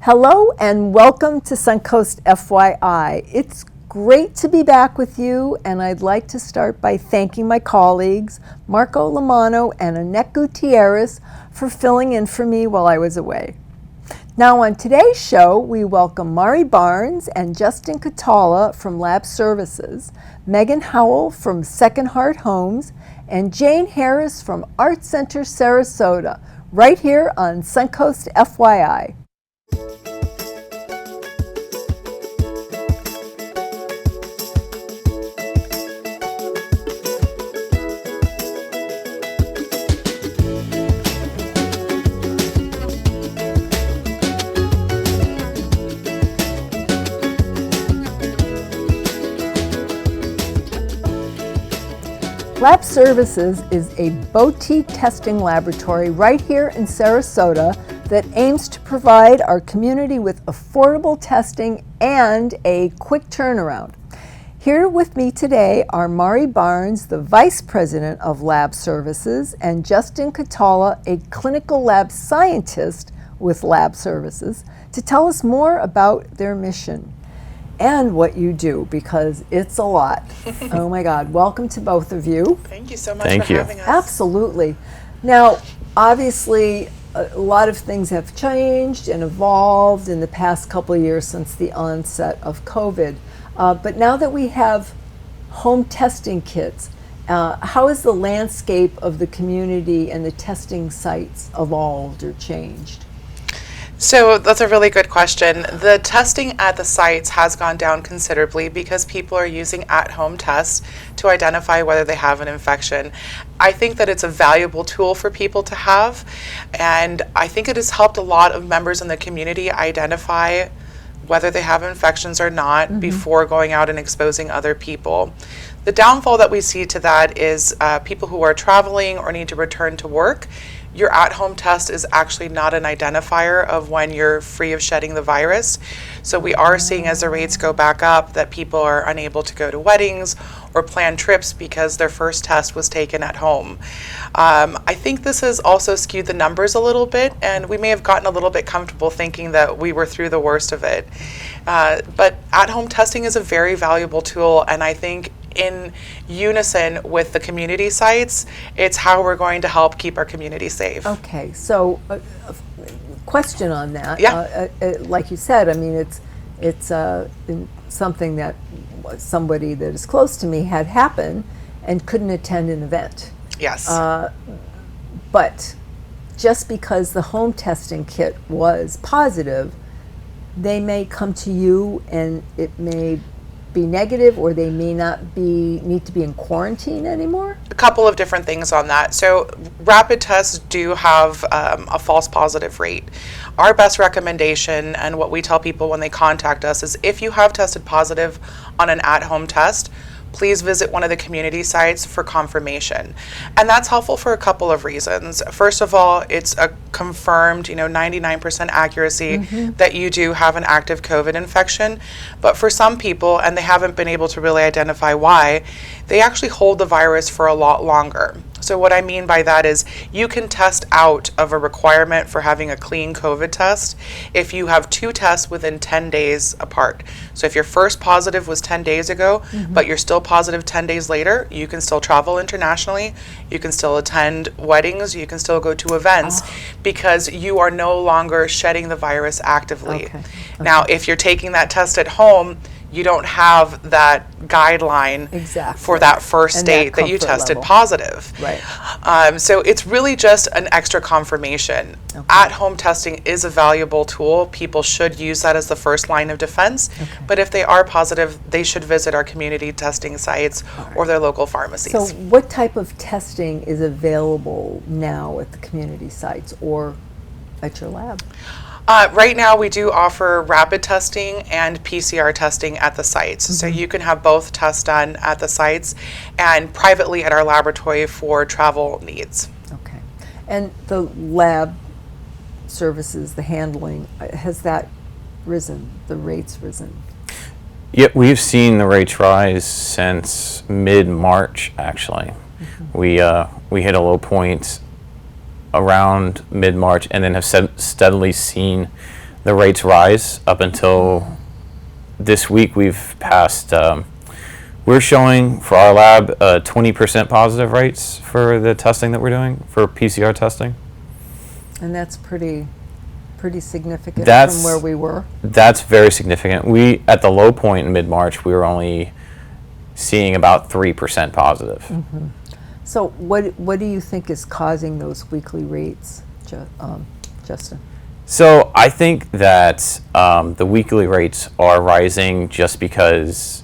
Hello and welcome to Suncoast FYI. It's great to be back with you, and I'd like to start by thanking my colleagues, Marco Lamano and Annette Gutierrez, for filling in for me while I was away. Now on today's show, we welcome Mari Barnes and Justin Catala from Lab Services, Megan Howell from Second Heart Homes, and Jane Harris from Art Center Sarasota, right here on Suncoast FYI. Lab Services is a boutique testing laboratory right here in Sarasota that aims to provide our community with affordable testing and a quick turnaround. Here with me today are Mari Barnes, the Vice President of Lab Services, and Justin Catala, a clinical lab scientist with Lab Services, to tell us more about their mission and what you do, because it's a lot. Oh my God, welcome to both of you. Thank you so much for having us. Absolutely. Now, obviously, a lot of things have changed and evolved in the past couple of years since the onset of COVID. But now that we have home testing kits, how has the landscape of the community and the testing sites evolved or changed? So that's a really good question. The testing at the sites has gone down considerably because people are using at-home tests to identify whether they have an infection. I think that it's a valuable tool for people to have, and I think it has helped a lot of members in the community identify whether they have infections or not before going out and exposing other people. The downfall that we see to that is people who are traveling or need to return to work. Your at-home test is actually not an identifier of when you're free of shedding the virus. So we are seeing, as the rates go back up, that people are unable to go to weddings or plan trips because their first test was taken at home. I think this has also skewed the numbers a little bit, and we may have gotten a little bit comfortable thinking that we were through the worst of it. But at-home testing is a very valuable tool, and I think in unison with the community sites, it's how we're going to help keep our community safe. Okay, so question on that. Yeah. Like you said, I mean, it's something that somebody that is close to me had happen and couldn't attend an event. Yes. But just because the home testing kit was positive, they may come to you and it may be negative, or they may not need to be in quarantine anymore? A couple of different things on that. So rapid tests do have a false positive rate. Our best recommendation, and what we tell people when they contact us, is if you have tested positive on an at-home test, please visit one of the community sites for confirmation. And that's helpful for a couple of reasons. First of all, it's a confirmed, 99% accuracy that you do have an active COVID infection. But for some people, and they haven't been able to really identify why, they actually hold the virus for a lot longer. So what I mean by that is you can test out of a requirement for having a clean COVID test if you have two tests within 10 days apart. So if your first positive was 10 days ago, but you're still positive 10 days later, you can still travel internationally, you can still attend weddings, you can still go to events because you are no longer shedding the virus actively. Okay. Now, if you're taking that test at home, you don't have that guideline for that first date that you tested positive. Right. So it's really just an extra confirmation. Okay. At-home testing is a valuable tool. People should use that as the first line of defense. Okay. But if they are positive, they should visit our community testing sites or their local pharmacies. So what type of testing is available now at the community sites or at your lab? Right now, we do offer rapid testing and PCR testing at the sites. So you can have both tests done at the sites and privately at our laboratory for travel needs. Okay. And the lab services, the handling, has that risen, the rates risen? Yeah, we've seen the rates rise since mid-March, actually. We hit a low point around mid-March and then have steadily seen the rates rise. Up until this week, we've passed. We're showing for our lab 20% positive rates for the testing that we're doing for PCR testing. And that's pretty significant That's- from where we were. That's very significant. We, at the low point in mid-March, we were only seeing about 3% positive. So what do you think is causing those weekly rates, Justin? So I think that the weekly rates are rising just because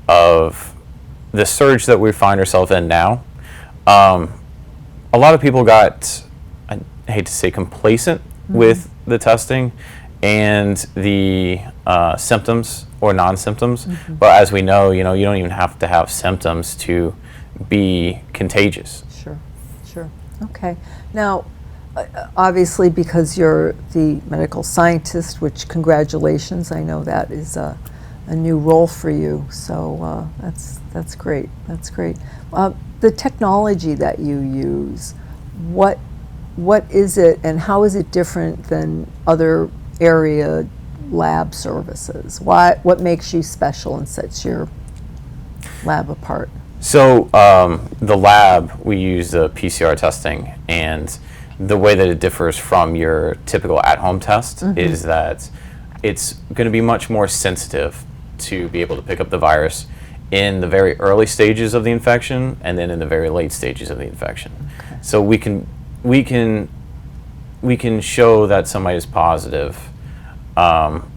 of the surge that we find ourselves in now. A lot of people got, I hate to say, complacent with the testing and the symptoms or non-symptoms. But as we know, you don't even have to have symptoms to be contagious. Sure. Okay. Now, obviously, because you're the medical scientist, which congratulations, I know that is a new role for you. So that's great. That's great. The technology that you use, what is it, and how is it different than other area lab services? What makes you special and sets your lab apart? So the lab, we use the PCR testing, and the way that it differs from your typical at-home test is that it's going to be much more sensitive to be able to pick up the virus in the very early stages of the infection and then in the very late stages of the infection. Okay. So we can show that somebody is positive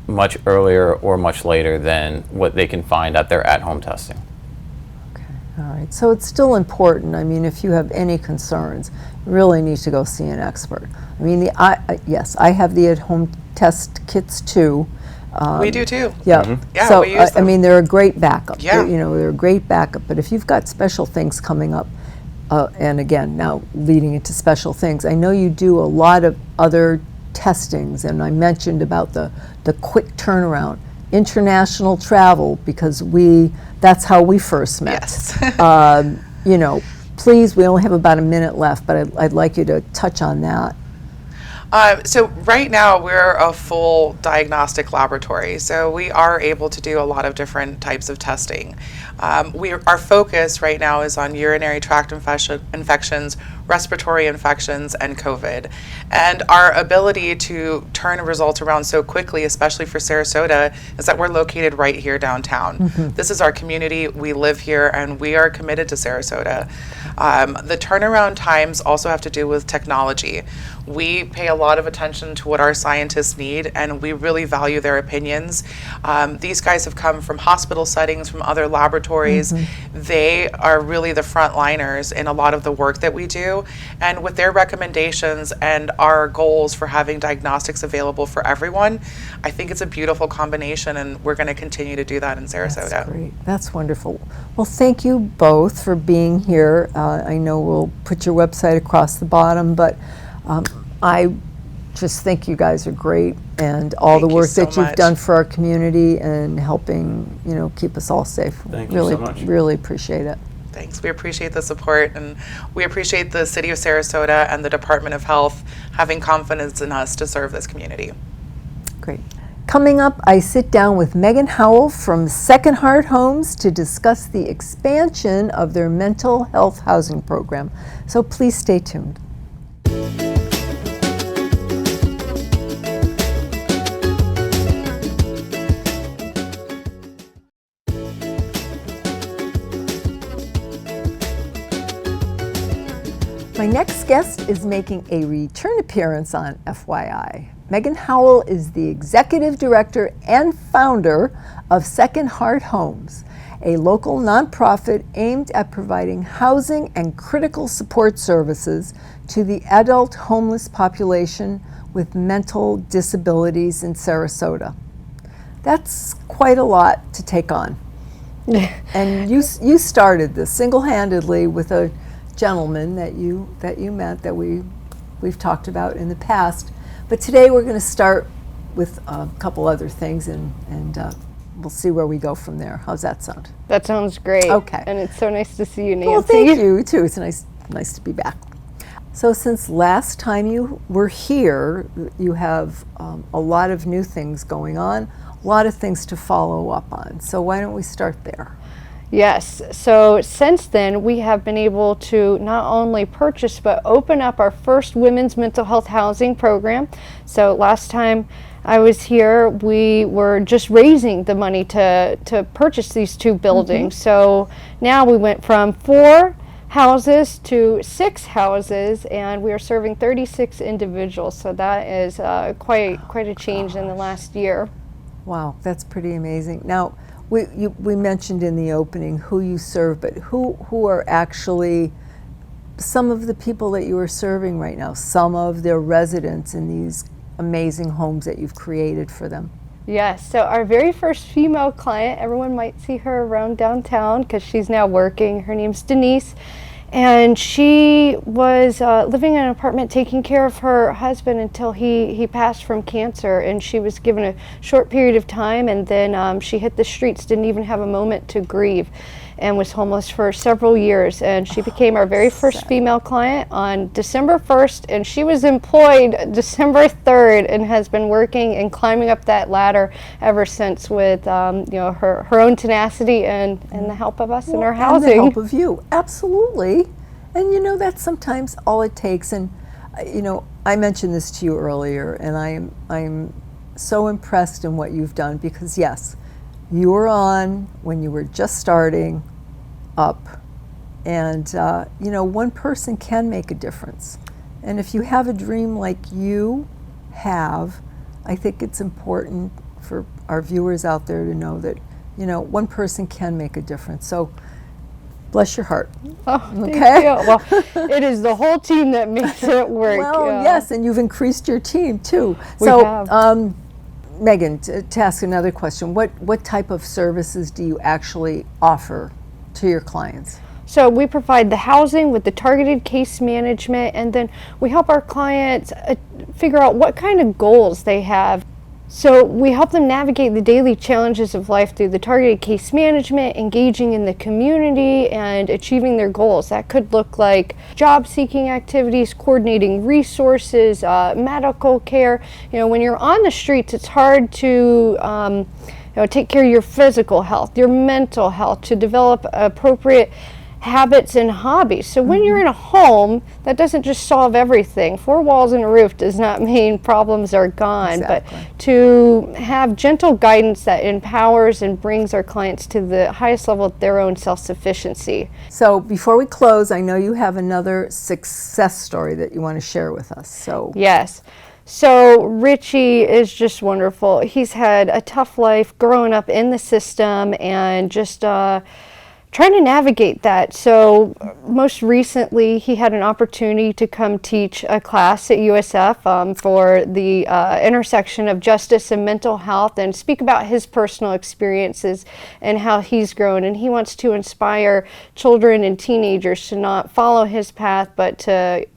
much earlier or much later than what they can find at their at-home testing. Okay, all right. So it's still important. I mean, if you have any concerns, you really need to go see an expert. I mean, yes, I have the at-home test kits too. We do too. Yeah. Yeah, so, we use them. I mean, they're a great backup. Yeah. They're a great backup. But if you've got special things coming up, and again, now leading into special things, I know you do a lot of other testings, and I mentioned about the quick turnaround, international travel, because that's how we first met. Yes. Please, we only have about a minute left, but I'd like you to touch on that. So right now we're a full diagnostic laboratory, so we are able to do a lot of different types of testing. Our focus right now is on urinary tract infections, respiratory infections, and COVID. And our ability to turn results around so quickly, especially for Sarasota, is that we're located right here downtown. This is our community, we live here, and we are committed to Sarasota. The turnaround times also have to do with technology. We pay a lot of attention to what our scientists need, and we really value their opinions. These guys have come from hospital settings, from other laboratories. They are really the frontliners in a lot of the work that we do, and with their recommendations and our goals for having diagnostics available for everyone, I think it's a beautiful combination, and we're going to continue to do that in Sarasota. That's great. That's wonderful. Well, thank you both for being here. I know we'll put your website across the bottom, but I just think you guys are great, and all the work that you've done for our community and helping, keep us all safe. Thank you so much. Really appreciate it. Thanks. We appreciate the support, and we appreciate the City of Sarasota and the Department of Health having confidence in us to serve this community. Great. Coming up, I sit down with Megan Howell from Second Heart Homes to discuss the expansion of their mental health housing program. So please stay tuned. My next guest is making a return appearance on FYI. Megan Howell is the executive director and founder of Second Heart Homes, a local nonprofit aimed at providing housing and critical support services to the adult homeless population with mental disabilities in Sarasota. That's quite a lot to take on. And you started this single-handedly with a gentleman that you met that we've talked about in the past. But today we're going to start with a couple other things, and we'll see where we go from there. How's that sound? That sounds great. Okay. And it's so nice to see you, Nancy. Well, thank you too. It's nice to be back. So since last time you were here, you have a lot of new things going on, a lot of things to follow up on. So why don't we start there? Yes, so since then we have been able to not only purchase but open up our first women's mental health housing program. So last time I was here, we were just raising the money to purchase these two buildings. So now we went from 4 houses to 6 houses, and we are serving 36 individuals. So that is quite a change in the last year. Wow, that's pretty amazing. Now, we mentioned in the opening who you serve, but who are actually some of the people that you are serving right now, some of their residents in these amazing homes that you've created for them? Yes, so our very first female client, everyone might see her around downtown because she's now working. Her name's Denise, and she was living in an apartment taking care of her husband until he passed from cancer, and she was given a short period of time, and then she hit the streets, didn't even have a moment to grieve, and was homeless for several years. And she became our very first female client on December 1st, and she was employed December 3rd and has been working and climbing up that ladder ever since with her own tenacity and the help of us in our housing. And the help of you, absolutely. And that's sometimes all it takes. And I mentioned this to you earlier, and I'm so impressed in what you've done, because yes, you were on when you were just starting up, and one person can make a difference. And if you have a dream like you have, I think it's important for our viewers out there to know that one person can make a difference. So bless your heart. Oh, okay. Thank you. Well, it is the whole team that makes it work. Well, yes, and you've increased your team too. We have. Megan, to ask another question, what type of services do you actually offer to your clients? So we provide the housing with the targeted case management, and then we help our clients figure out what kind of goals they have. So we help them navigate the daily challenges of life through the targeted case management, engaging in the community, and achieving their goals. That could look like job seeking activities, coordinating resources, medical care. When you're on the streets, it's hard to take care of your physical health, your mental health, to develop appropriate habits and hobbies. So when you're in a home, that doesn't just solve everything. 4 walls and a roof does not mean problems are gone, Exactly. but to have gentle guidance that empowers and brings our clients to the highest level of their own self-sufficiency. So before we close, I know you have another success story that you want to share with us. So Yes. So Richie is just wonderful. He's had a tough life growing up in the system and just trying to navigate that. So most recently, he had an opportunity to come teach a class at USF for the intersection of justice and mental health, and speak about his personal experiences and how he's grown. And he wants to inspire children and teenagers to not follow his path, but to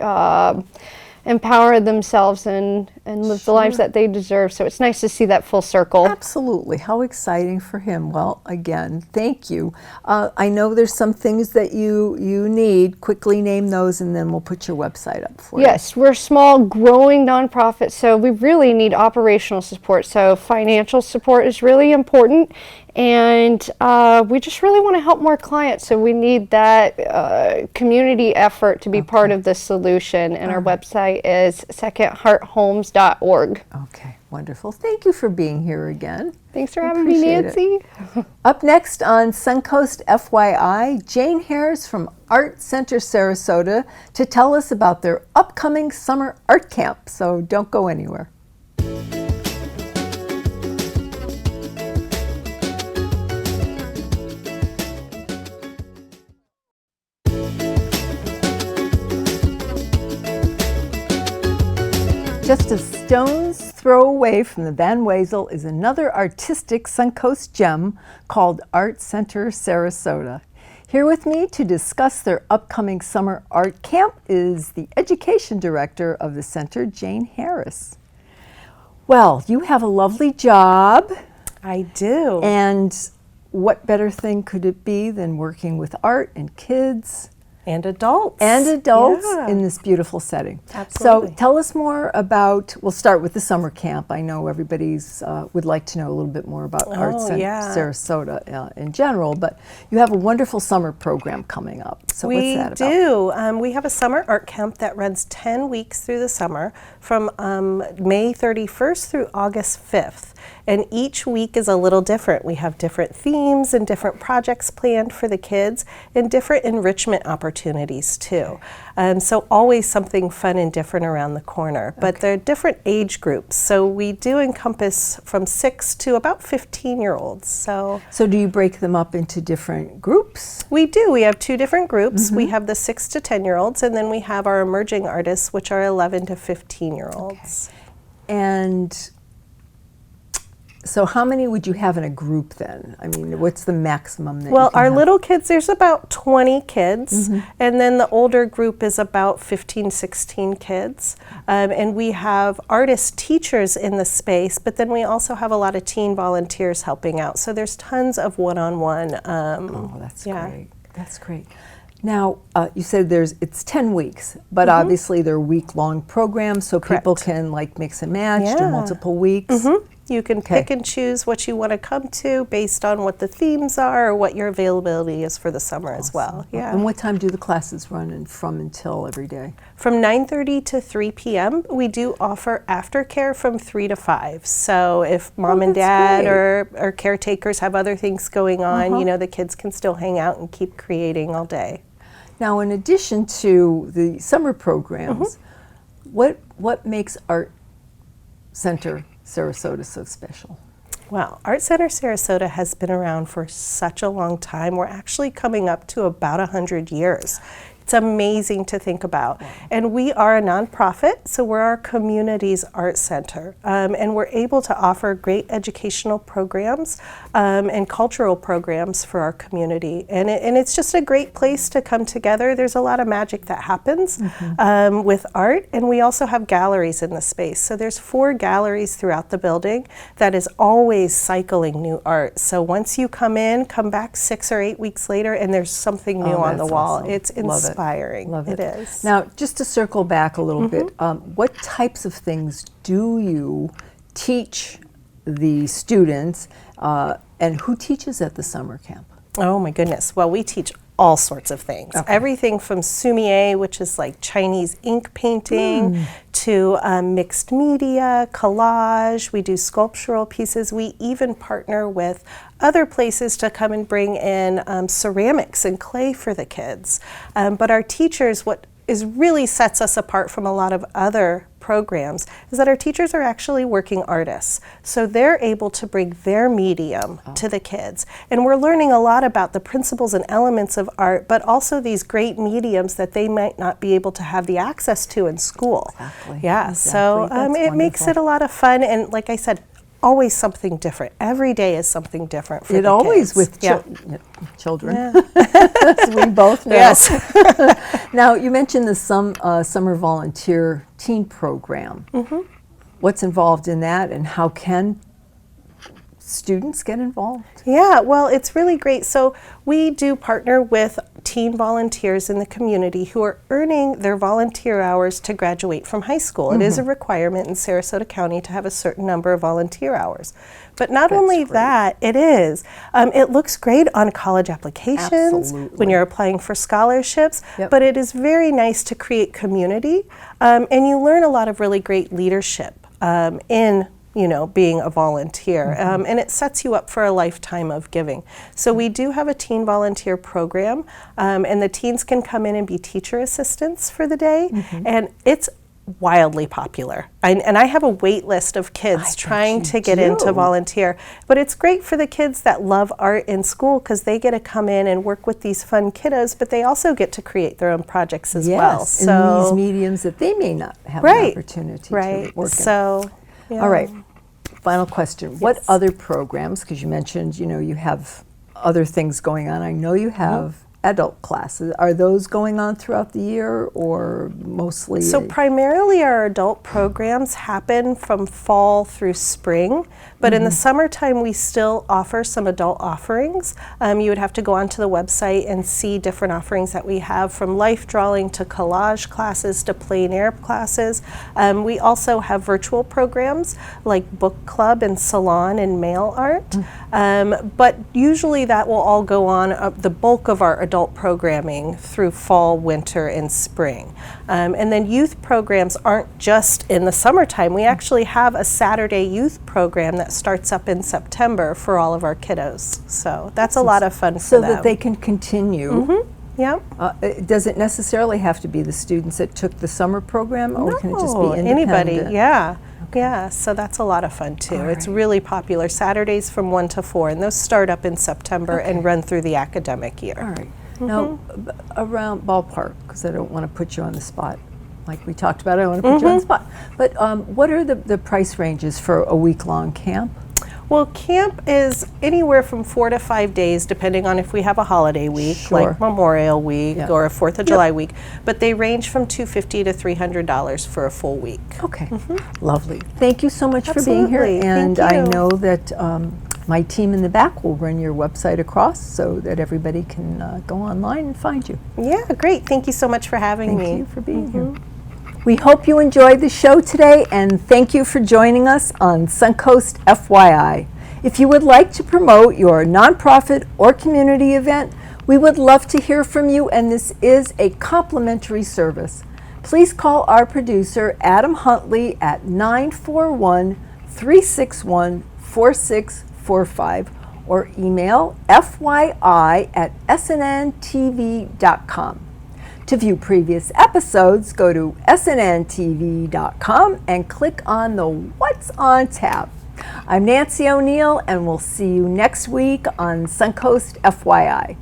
empower themselves and live the lives that they deserve. So it's nice to see that full circle. absolutely, how exciting for him. Well, again, thank you. I know there's some things that you need. Quickly name those, and then we'll put your website up for you. Yes, we're a small, growing nonprofit, so we really need operational support. So financial support is really important, and we just really want to help more clients. So we need that community effort to be part of the solution, and our website is secondhearthomes.org. Okay, wonderful. Thank you for being here again. Thanks for having me, Appreciate Nancy. Up next on Suncoast FYI, Jane Harris from Art Center Sarasota to tell us about their upcoming summer art camp. So don't go anywhere. Just a stone's throw away from the Van Wezel is another artistic Suncoast gem called Art Center Sarasota. Here with me to discuss their upcoming summer art camp is the education director of the center, Jane Harris. Well, you have a lovely job. I do. And what better thing could it be than working with art and kids? And adults. in this beautiful setting. Absolutely. So tell us more about, we'll start with the summer camp. I know everybody's would like to know a little bit more about Arts in Sarasota in general, but you have a wonderful summer program coming up. So what's that about? We do. We have a summer art camp that runs 10 weeks through the summer from May 31st through August 5th. And each week is a little different. We have different themes and different projects planned for the kids and different enrichment opportunities too. So always something fun and different around the corner. But they're different age groups. So we do encompass from 6 to about 15-year-olds. So do you break them up into different groups? We do. We have 2 different groups. We have the 6 to 10-year-olds, and then we have our emerging artists, which are 11 to 15-year-olds. And so how many would you have in a group then? I mean, what's the maximum that you can our have? little kids, there's about 20 kids, and then the older group is about 15, 16 kids. And we have artist teachers in the space, but then we also have a lot of teen volunteers helping out. So there's tons of one-on-one. That's great. That's great. Now, you said it's 10 weeks, but obviously they're week-long programs, so people can like mix and match, do multiple weeks. You can pick and choose what you want to come to based on what the themes are or what your availability is for the summer as well. Yeah. And what time do the classes run until every day? From 9:30 to 3 p.m. We do offer aftercare from 3 to 5. So if mom and dad or caretakers have other things going on, you know, the kids can still hang out and keep creating all day. Now, in addition to the summer programs, what makes Art Center Sarasota so special? Well, Art Center Sarasota has been around for such a long time. We're actually coming up to about 100 years. It's amazing to think about. And we are a nonprofit, so we're our community's art center. And we're able to offer great educational programs and cultural programs for our community. And it's just a great place to come together. There's a lot of magic that happens with art, and we also have galleries in the space. So there's 4 galleries throughout the building that is always cycling new art. So once you come in, come back 6 or 8 weeks later, and there's something new on the wall. Awesome. It's inspiring. Love it. It is. Now, just to circle back a little bit, what types of things do you teach the students, and who teaches at the summer camp? Oh my goodness. Well, we teach all sorts of things. Everything from sumi-e, which is like Chinese ink painting, to mixed media, collage. We do sculptural pieces. We even partner with other places to come and bring in ceramics and clay for the kids. But our teachers, what really sets us apart from a lot of other programs is that our teachers are actually working artists. So they're able to bring their medium to the kids. And we're learning a lot about the principles and elements of art, but also these great mediums that they might not be able to have the access to in school. Exactly. Yeah, so it makes it a lot of fun. And like I said, always something different. Every day is something different for the always kids. With children. As we both know. Yes. Now, you mentioned the summer volunteer teen program. What's involved in that, and how can students get involved? Yeah, well, it's really great. So we do partner with teen volunteers in the community who are earning their volunteer hours to graduate from high school. It is a requirement in Sarasota County to have a certain number of volunteer hours. But not only that, it looks great on college applications when you're applying for scholarships, but it is very nice to create community, and you learn a lot of really great leadership in being a volunteer, and it sets you up for a lifetime of giving. So we do have a teen volunteer program, and the teens can come in and be teacher assistants for the day, and it's wildly popular. And I have a wait list of kids trying to get into volunteer, but it's great for the kids that love art in school because they get to come in and work with these fun kiddos, but they also get to create their own projects as well. So in these mediums that they may not have an opportunity to work in. So, all right, final question. What other programs, because you mentioned, you have other things going on. I know you have adult classes, are those going on throughout the year or mostly? So primarily our adult programs happen from fall through spring, but in the summertime we still offer some adult offerings. You would have to go onto the website and see different offerings that we have, from life drawing to collage classes to plein air classes. We also have virtual programs like book club and salon and mail art, but usually that will all go on the bulk of our adult programming through fall, winter, and spring. And then youth programs aren't just in the summertime. We actually have a Saturday youth program that starts up in September for all of our kiddos. So that's a lot of fun for so them. that they can continue. Yep. Does it necessarily have to be the students that took the summer program, or can it just be No, independent? anybody, yeah. Yeah, so that's a lot of fun too. It's really popular. Saturdays from 1 to 4, and those start up in September and run through the academic year. All right. Now, around ballpark, because I don't want to put you on the spot. Like we talked about, I don't want to put you on the spot. But what are the price ranges for a week-long camp? Well, camp is anywhere from 4 to 5 days, depending on if we have a holiday week, Sure. like Memorial Week Yeah. or a 4th of July week. But they range from $250 to $300 for a full week. Okay, lovely. Thank you so much for being here. Absolutely. And Thank I you. know that my team in the back will run your website across so that everybody can go online and find you. Yeah, great. Thank you so much for having me. Thank you for being here. We hope you enjoyed the show today, and thank you for joining us on Suncoast FYI. If you would like to promote your nonprofit or community event, we would love to hear from you, and this is a complimentary service. Please call our producer, Adam Huntley, at 941-361-4645 or email fyi@snnTV.com. To view previous episodes, go to snnTV.com and click on the What's On tab. I'm Nancy O'Neill, and we'll see you next week on Suncoast FYI.